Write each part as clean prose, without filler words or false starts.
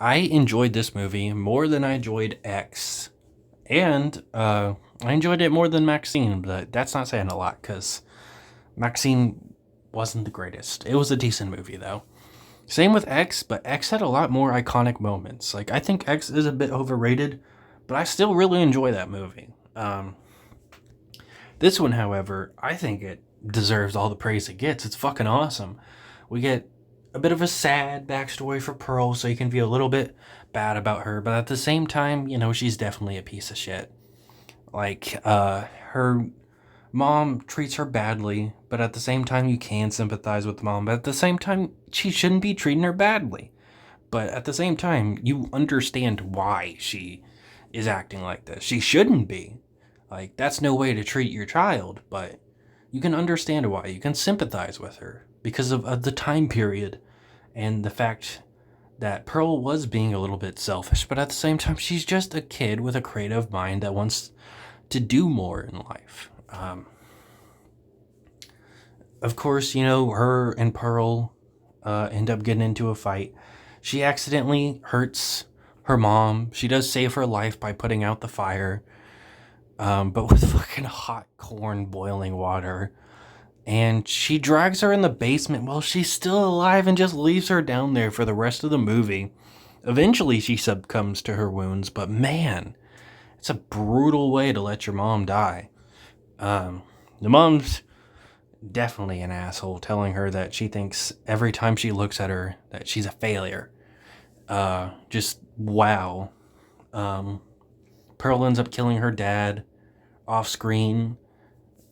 I enjoyed this movie more than I enjoyed X, and I enjoyed it more than Maxine. But that's not saying a lot because Maxine wasn't the greatest. It was a decent movie though. Same with X, but X had a lot more iconic moments. Like I think X is a bit overrated, but I still really enjoy that movie. This one, however, I think it deserves all the praise it gets. It's fucking awesome. We get a bit of a sad backstory for Pearl, so you can feel a little bit bad about her, but at the same time, she's definitely a piece of shit. Like, her mom treats her badly, but at the same time, you can sympathize with the mom, but at the same time, she shouldn't be treating her badly. But at the same time, you understand why she is acting like this. She shouldn't be. Like, that's no way to treat your child, but you can understand why. You can sympathize with her because of the time period and the fact that Pearl was being a little bit selfish, but at the same time, she's just a kid with a creative mind that wants to do more in life. Of course, her and Pearl end up getting into a fight. She accidentally hurts her mom. She does save her life by putting out the fire, but with fucking hot corn boiling water. And she drags her in the basement while she's still alive and just leaves her down there for the rest of the movie. Eventually, she succumbs to her wounds, but man, it's a brutal way to let your mom die. The mom's definitely an asshole, telling her that she thinks every time she looks at her that she's a failure. Just wow. Um, Pearl ends up killing her dad off screen,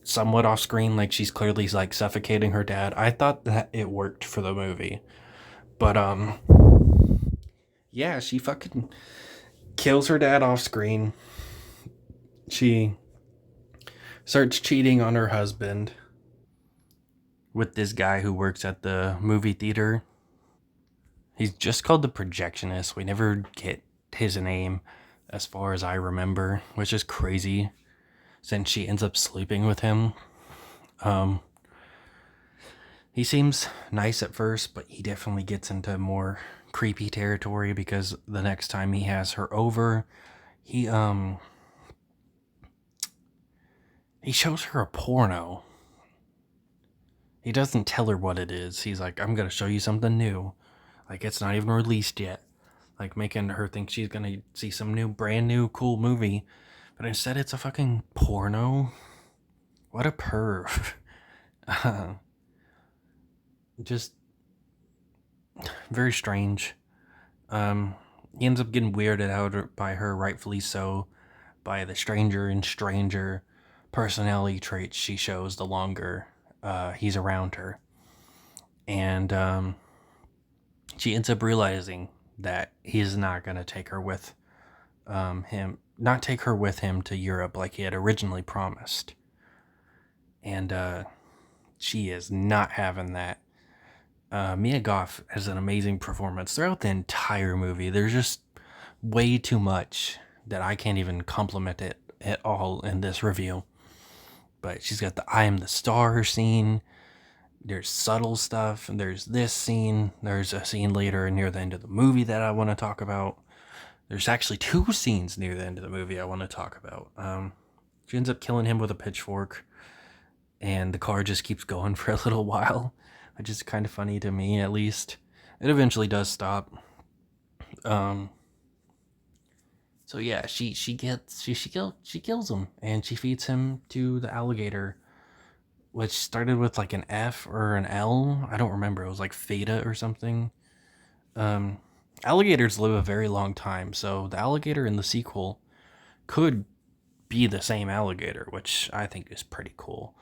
somewhat off screen, like she's clearly like suffocating her dad. I thought that it worked for the movie, but yeah, she fucking kills her dad off screen. She starts cheating on her husband with this guy who works at the movie theater. He's just called the projectionist. We never get his name as far as I remember, which is crazy since she ends up sleeping with him. Um, he seems nice at first, but he definitely gets into more creepy territory because the next time he has her over, he he shows her a porno. He doesn't tell her what it is. He's like, "I'm gonna show you something new." Like it's not even released yet. Like making her think she's gonna see some new, brand new, cool movie, but instead it's a fucking porno. What a perv. Just very strange. Um, he ends up getting weirded out by her, rightfully so, by the stranger and stranger personality traits she shows the longer he's around her. And she ends up realizing that he's not going to take her with not take her with him to Europe like he had originally promised. And she is not having that. Mia Goth has an amazing performance throughout the entire movie. There's just way too much that I can't even compliment it at all in this review. But she's got the I am the star scene. There's subtle stuff. And there's this scene. There's a scene later near the end of the movie that I want to talk about. There's actually two scenes near the end of the movie I want to talk about. She ends up killing him with a pitchfork, and the car just keeps going for a little while, which is kind of funny to me at least. It eventually does stop. Um, so yeah, she kills him and she feeds him to the alligator, which started with like an F or an L. I don't remember. It was like Theta or something. Um, Alligators live a very long time, so the alligator in the sequel could be the same alligator, which I think is pretty cool.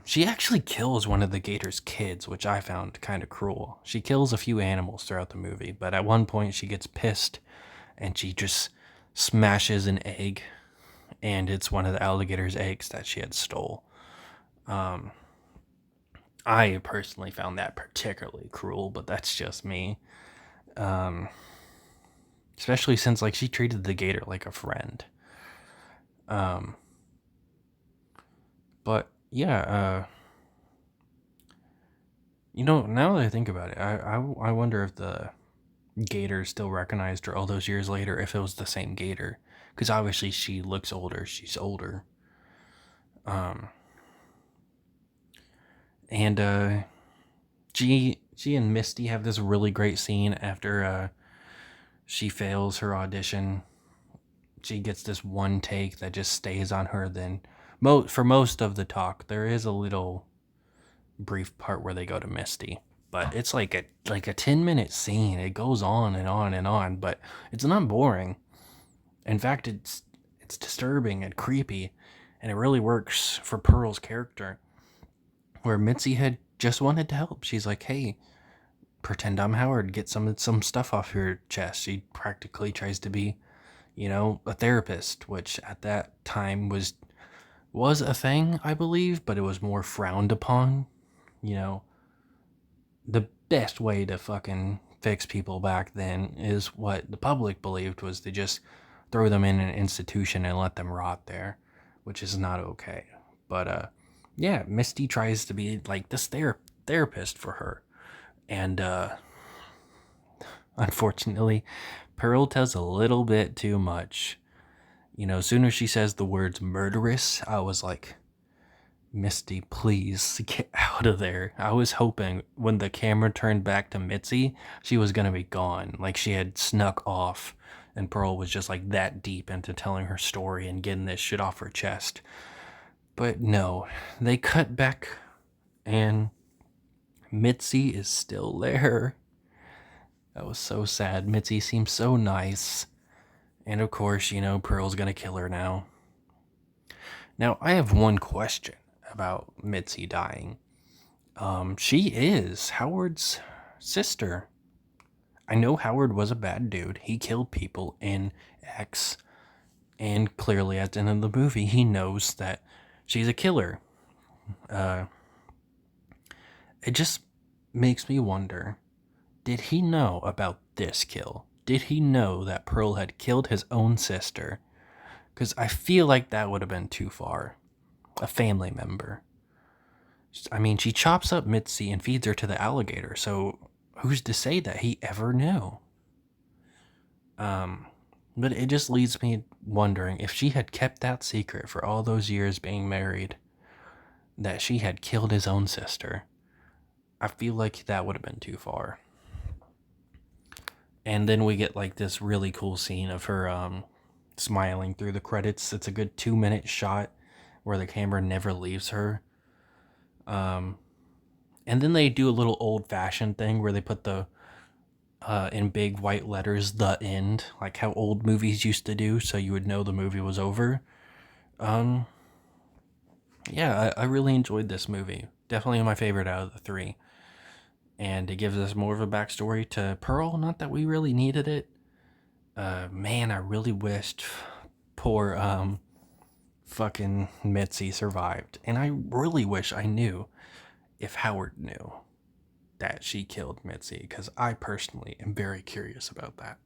She actually kills one of the gator's kids, which I found kind of cruel. She kills a few animals throughout the movie, but at one point she gets pissed and she just smashes an egg, and it's one of the alligator's eggs that she had stole. Um, I personally found that particularly cruel, but that's just me. Um, Especially since like she treated the gator like a friend. Um, but yeah, now that I think about it, I wonder if the Gator still recognized her all those years later if it was the same Gator. Because obviously she looks older. She's older. Um, and G and Misty have this really great scene after she fails her audition. She gets this one take that just stays on her. Then, for most of the talk, there is a little brief part where they go to Misty, but it's like a 10-minute scene. It goes on and on and on, but it's not boring. In fact, it's disturbing and creepy, and it really works for Pearl's character. Where Mitzi had just wanted to help. She's like, "Hey, pretend I'm Howard. Get some stuff off your chest." She practically tries to be, a therapist, which at that time was a thing, I believe, but it was more frowned upon. You know, the best way to fucking fix people back then is what the public believed was to just throw them in an institution and let them rot there, which is not okay. But yeah, Misty tries to be like this therapist for her, and unfortunately, Pearl tells a little bit too much. As soon as she says the words murderous, I was like, Misty, please get out of there. I was hoping when the camera turned back to Mitzi, she was going to be gone. Like she had snuck off, and Pearl was just like that deep into telling her story and getting this shit off her chest. But no, they cut back, and Mitzi is still there. That was so sad. Mitzi seems so nice. And of course, Pearl's gonna kill her now. Now, I have one question about Mitzi dying. She is Howard's sister. I know Howard was a bad dude. He killed people in X. And clearly at the end of the movie, he knows that she's a killer. Uh, it just makes me wonder, did he know about this kill? Did he know that Pearl had killed his own sister? Because I feel like that would have been too far. A family member. I mean, she chops up Mitzi and feeds her to the alligator, so who's to say that he ever knew? But it just leaves me wondering if she had kept that secret for all those years being married, that she had killed his own sister. I feel like that would have been too far. And then we get like this really cool scene of her smiling through the credits. It's a good 2-minute shot where the camera never leaves her. And then they do a little old-fashioned thing where they put the in big white letters the end, like how old movies used to do, so you would know the movie was over. Yeah, I really enjoyed this movie. Definitely my favorite out of the three. And it gives us more of a backstory to Pearl. Not that we really needed it. Man, I really wished poor fucking Mitzi survived. And I really wish I knew if Howard knew that she killed Mitzi, because I personally am very curious about that.